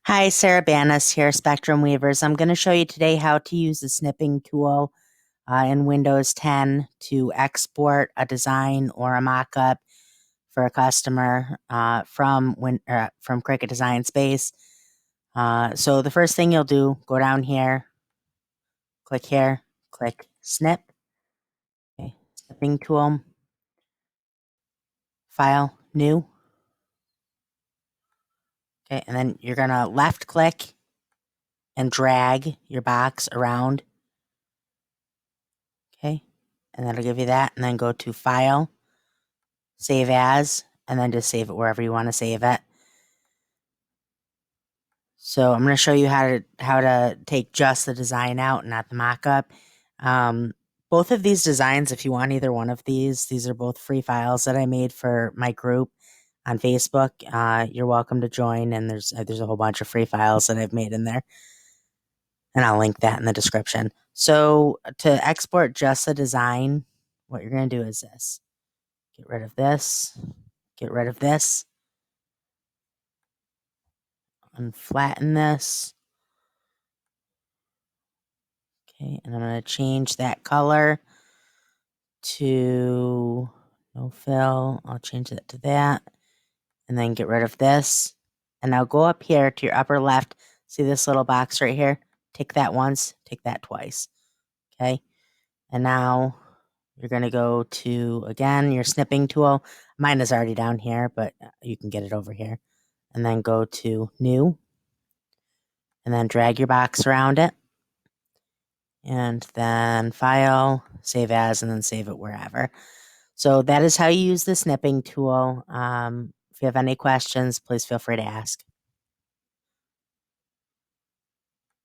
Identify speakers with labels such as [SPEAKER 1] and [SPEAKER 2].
[SPEAKER 1] Hi, Sarah Banas here, Spectrum Weavers. I'm going to show you today how to use the snipping tool in Windows 10 to export a design or a mock-up for a customer from Cricut Design Space. So the first thing you'll do, go down here, click Snip, okay, Snipping tool, File, New, okay, and then you're going to left click and drag your box around. Okay, and that'll give you that, and then go to File, Save As, and then just save it wherever you want to save it. So I'm going to show you how to take just the design out, not the mock-up. Both of these designs, if you want either one of these are both free files that I made for my group on Facebook. You're welcome to join, and there's a whole bunch of free files that I've made in there, and I'll link that in the description. So to export just the design, what you're going to do is this. Get rid of this, get rid of this, unflatten this. Okay, and I'm going to change that color to no fill. I'll change that to that, and then get rid of this. And now go up here to your upper left. See this little box right here? Tick that once, tick that twice. Okay, and now you're going to go to, again, your snipping tool. Mine is already down here, but you can get it over here. And then go to New, and then drag your box around it. And then File, Save As, and then save it wherever. So that is how you use the snipping tool. If you have any questions, please feel free to ask.